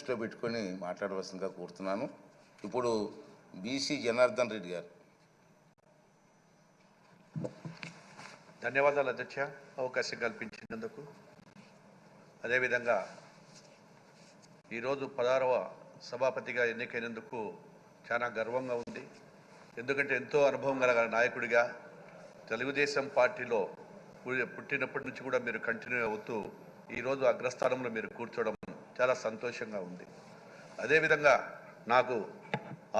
దృష్టిలో పెట్టుకొని మాట్లాడవలసిందిగా కోరుతున్నాను. ఇప్పుడు బీసీ జనార్దన్ రెడ్డి గారు. ధన్యవాదాలు అధ్యక్ష, అవకాశం కల్పించినందుకు. అదేవిధంగా ఈరోజు 16వ సభాపతిగా ఎన్నికైనందుకు చాలా గర్వంగా ఉంది. ఎందుకంటే ఎంతో అనుభవం గల నాయకుడిగా తెలుగుదేశం పార్టీలో పుట్టినప్పటి నుంచి కూడా మీరు కంటిన్యూ అవుతూ ఈరోజు అగ్రస్థానంలో మీరు కూర్చోవడం చాలా సంతోషంగా ఉంది. అదేవిధంగా నాకు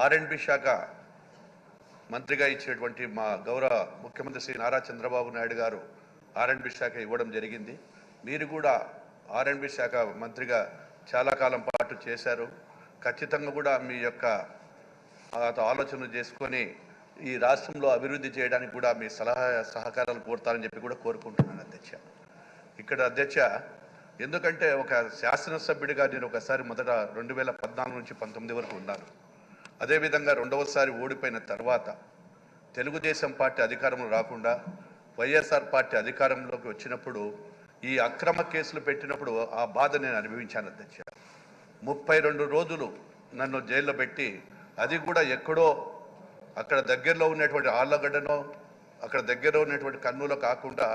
ఆర్ఎండ్బి శాఖ మంత్రిగా ఇచ్చినటువంటి మా గౌరవ ముఖ్యమంత్రి శ్రీ నారా చంద్రబాబు నాయుడు గారు ఆర్ఎండ్బి శాఖ ఇవ్వడం జరిగింది. మీరు కూడా ఆర్ఎండ్బి శాఖ మంత్రిగా చాలా కాలం పాటు చేశారు. ఖచ్చితంగా కూడా మీ యొక్క ఆలోచనలు చేసుకొని ఈ రాష్ట్రంలో అభివృద్ధి చేయడానికి కూడా మీ సలహా సహకారాలు కోరుతారని చెప్పి కూడా కోరుకుంటున్నాను అధ్యక్ష. ఇక్కడ అధ్యక్ష, ఎందుకంటే ఒక శాసనసభ్యుడిగా నేను ఒకసారి మొదట 2014 నుంచి 19 వరకు ఉన్నాను. అదేవిధంగా రెండవసారి ఓడిపోయిన తర్వాత తెలుగుదేశం పార్టీ అధికారంలో రాకుండా వైఎస్ఆర్ పార్టీ అధికారంలోకి వచ్చినప్పుడు ఈ అక్రమ కేసులు పెట్టినప్పుడు ఆ బాధ నేను అనుభవించాను అధ్యక్ష. 32 రోజులు నన్ను జైల్లో పెట్టి, అది కూడా ఎక్కడో అక్కడ దగ్గరలో ఉన్నటువంటి ఆళ్ళగడ్డనో అక్కడ దగ్గరలో ఉన్నటువంటి కర్నూలు కాకుండా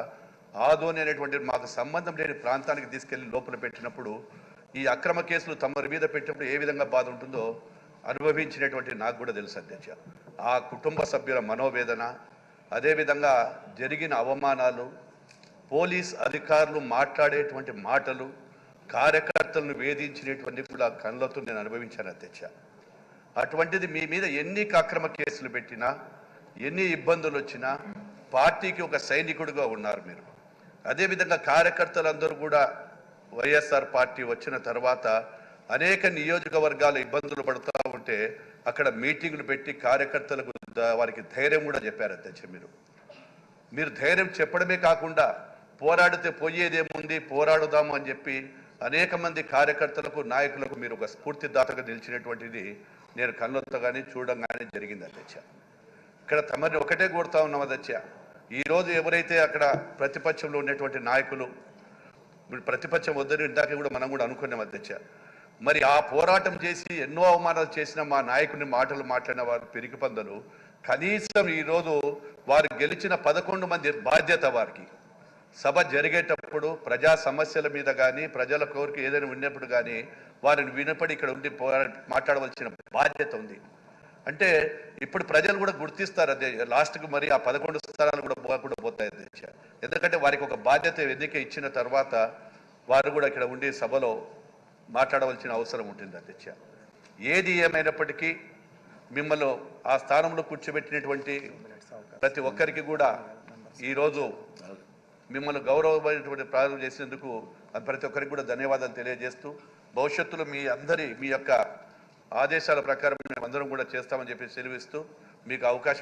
ఆదోని అనేటువంటి మాకు సంబంధం లేని ప్రాంతానికి తీసుకెళ్లి లోపల పెట్టినప్పుడు ఈ అక్రమ కేసులు తమ మీద పెట్టినప్పుడు ఏ విధంగా బాధ ఉంటుందో అనుభవించినటువంటి నాకు కూడా తెలుసు అధ్యక్ష. ఆ కుటుంబ సభ్యుల మనోవేదన, అదేవిధంగా జరిగిన అవమానాలు, పోలీస్ అధికారులు మాట్లాడేటువంటి మాటలు, కార్యకర్తలను వేధించినటువంటి కూడా కళ్ళతో నేను అనుభవించాను అధ్యక్ష. అటువంటిది మీ మీద ఎన్ని అక్రమ కేసులు పెట్టినా, ఎన్ని ఇబ్బందులు వచ్చినా పార్టీకి ఒక సైనికుడిగా ఉన్నారు మీరు. అదేవిధంగా కార్యకర్తలందరూ కూడా వైఎస్ఆర్ పార్టీ వచ్చిన తర్వాత అనేక నియోజకవర్గాలు ఇబ్బందులు పడుతూ ఉంటే అక్కడ మీటింగులు పెట్టి కార్యకర్తలకు వారికి ధైర్యం కూడా చెప్పారు అధ్యక్ష. మీరు ధైర్యం చెప్పడమే కాకుండా పోరాడితే పోయేదేముంది, పోరాడుదాము అని చెప్పి అనేక మంది కార్యకర్తలకు నాయకులకు మీరు ఒక స్ఫూర్తిదాతగా నిలిచినటువంటిది నేను కళ్ళతో కానీ చూడంగానే జరిగింది అధ్యక్ష. ఇక్కడ తమని ఒకటే కోరుతా ఉన్నాం అధ్యక్ష, ఈరోజు ఎవరైతే అక్కడ ప్రతిపక్షంలో ఉన్నటువంటి నాయకులు, ప్రతిపక్షం వద్దని ఇందాక కూడా మనం కూడా అనుకున్నాం అధ్యక్ష, మరి ఆ పోరాటం చేసి ఎన్నో అవమానాలు చేసిన మా నాయకుని మాటలు మాట్లాడిన వారు పెరిగి పందలు, కనీసం ఈరోజు వారు గెలిచిన 11 మంది బాధ్యత వారికి సభ జరిగేటప్పుడు ప్రజా సమస్యల మీద కానీ ప్రజల కోరిక ఏదైనా ఉన్నప్పుడు కానీ వారిని వినపడి ఇక్కడ ఉండి మాట్లాడవలసిన బాధ్యత ఉంది. అంటే ఇప్పుడు ప్రజలు కూడా గుర్తిస్తారు అదే లాస్ట్కి మరి ఆ 11 స్థానాలు కూడా పోతాయి అధ్యక్ష. ఎందుకంటే వారికి ఒక బాధ్యత ఎన్నిక ఇచ్చిన తర్వాత వారు కూడా ఇక్కడ ఉండి సభలో మాట్లాడవలసిన అవసరం ఉంటుంది అధ్యక్ష. ఏది ఏమైనప్పటికీ మిమ్మల్ని ఆ స్థానంలో కూర్చోబెట్టినటువంటి ప్రతి ఒక్కరికి కూడా ఈరోజు మిమ్మల్ని గౌరవమైనటువంటి ప్రారంభం చేసినందుకు ప్రతి ఒక్కరికి కూడా ధన్యవాదాలు తెలియజేస్తూ, భవిష్యత్తులో మీ యొక్క ఆదేశాల ప్రకారం మేము అందరం కూడా చేస్తామని చెప్పి సెలవిస్తూ మీకు అవకాశం